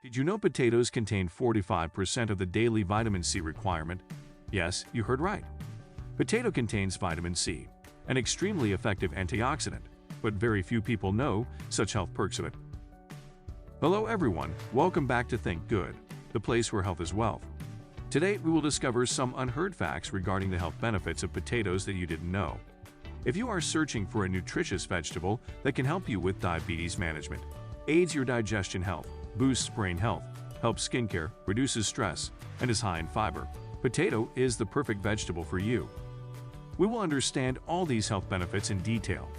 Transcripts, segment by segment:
Did you know potatoes contain 45% of the daily vitamin C requirement? Yes, you heard right. Potato contains vitamin C, an extremely effective antioxidant, but very few people know such health perks of it. Hello everyone, welcome back to Think Good, the place where health is wealth. Today we will discover some unheard facts regarding the health benefits of potatoes that you didn't know. If you are searching for a nutritious vegetable that can help you with diabetes management, aids your digestion health, boosts brain health, helps skincare, reduces stress, and is high in fiber, potato is the perfect vegetable for you. We will understand all these health benefits in detail.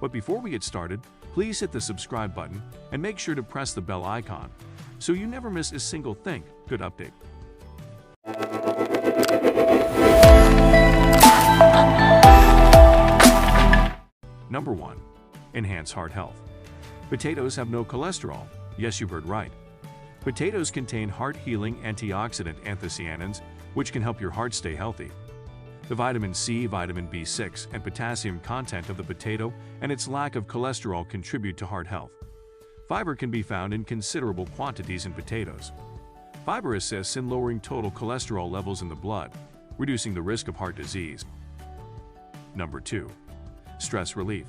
But before we get started, please hit the subscribe button and make sure to press the bell icon so you never miss a single Think Good update. Number 1. Enhance heart health. Potatoes have no cholesterol. Yes, you heard right. Potatoes contain heart-healing antioxidant anthocyanins, which can help your heart stay healthy. The vitamin C, vitamin B6, and potassium content of the potato and its lack of cholesterol contribute to heart health. Fiber can be found in considerable quantities in potatoes. Fiber assists in lowering total cholesterol levels in the blood, reducing the risk of heart disease. Number 2. Stress relief.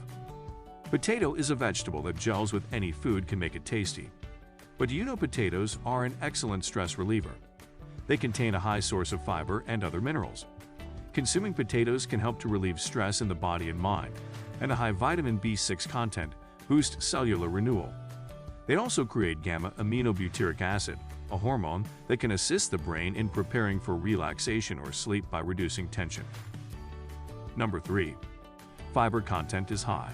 Potato is a vegetable that gels with any food can make it tasty. But do you know potatoes are an excellent stress reliever? They contain a high source of fiber and other minerals. Consuming potatoes can help to relieve stress in the body and mind, and a high vitamin B6 content boosts cellular renewal. They also create gamma-aminobutyric acid, a hormone that can assist the brain in preparing for relaxation or sleep by reducing tension. Number 3. Fiber content is high.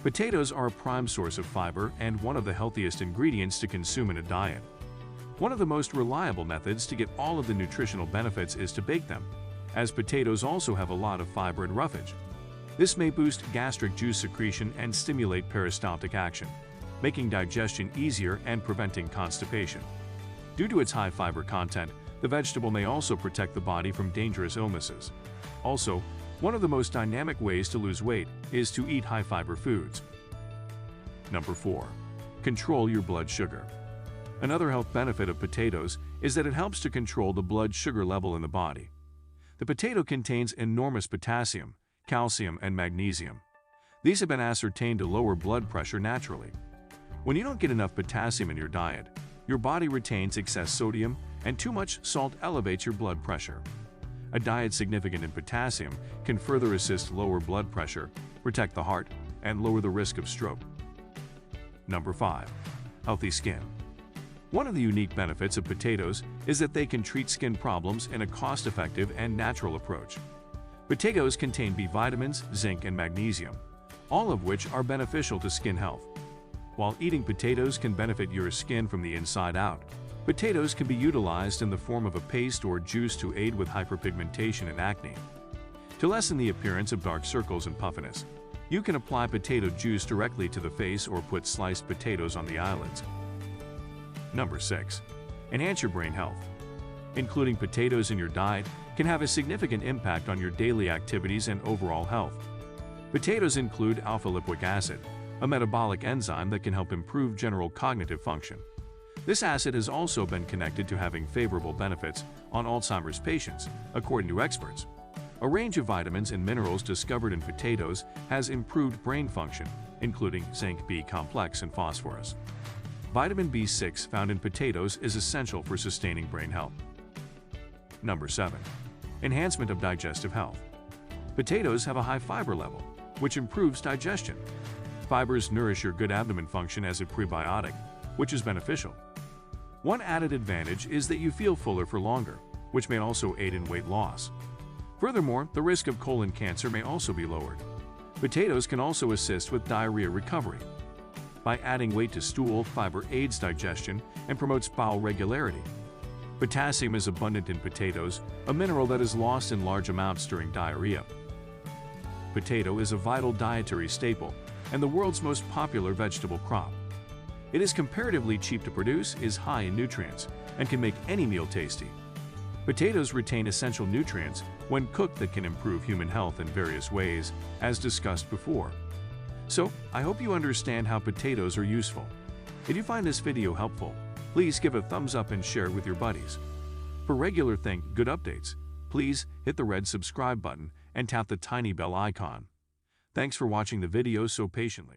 Potatoes are a prime source of fiber and one of the healthiest ingredients to consume in a diet. One of the most reliable methods to get all of the nutritional benefits is to bake them, as potatoes also have a lot of fiber and roughage. This may boost gastric juice secretion and stimulate peristaltic action, making digestion easier and preventing constipation. Due to its high fiber content, the vegetable may also protect the body from dangerous illnesses. Also, one of the most dynamic ways to lose weight is to eat high-fiber foods. Number 4. Control your blood sugar. Another health benefit of potatoes is that it helps to control the blood sugar level in the body. The potato contains enormous potassium, calcium, and magnesium. These have been ascertained to lower blood pressure naturally. When you don't get enough potassium in your diet, your body retains excess sodium, and too much salt elevates your blood pressure. A diet significant in potassium can further assist lower blood pressure, protect the heart, and lower the risk of stroke. Number 5. Healthy skin. One of the unique benefits of potatoes is that they can treat skin problems in a cost-effective and natural approach. Potatoes contain B vitamins, zinc, and magnesium, all of which are beneficial to skin health. While eating potatoes can benefit your skin from the inside out, potatoes can be utilized in the form of a paste or juice to aid with hyperpigmentation and acne. To lessen the appearance of dark circles and puffiness, you can apply potato juice directly to the face or put sliced potatoes on the eyelids. Number 6. Enhance your brain health. Including potatoes in your diet can have a significant impact on your daily activities and overall health. Potatoes include alpha-lipoic acid, a metabolic enzyme that can help improve general cognitive function. This acid has also been connected to having favorable benefits on Alzheimer's patients, according to experts. A range of vitamins and minerals discovered in potatoes has improved brain function, including zinc B complex and phosphorus. Vitamin B6 found in potatoes is essential for sustaining brain health. Number 7. Enhancement of digestive health. Potatoes have a high fiber level, which improves digestion. Fibers nourish your good abdomen function as a prebiotic, which is beneficial. One added advantage is that you feel fuller for longer, which may also aid in weight loss. Furthermore, the risk of colon cancer may also be lowered. Potatoes can also assist with diarrhea recovery. By adding weight to stool, fiber aids digestion and promotes bowel regularity. Potassium is abundant in potatoes, a mineral that is lost in large amounts during diarrhea. Potato is a vital dietary staple and the world's most popular vegetable crop. It is comparatively cheap to produce, is high in nutrients, and can make any meal tasty. Potatoes retain essential nutrients when cooked that can improve human health in various ways, as discussed before. So, I hope you understand how potatoes are useful. If you find this video helpful, Please give a thumbs up and share with your buddies. For regular Think Good updates, please hit the red subscribe button and tap the tiny bell icon. Thanks for watching the video so patiently.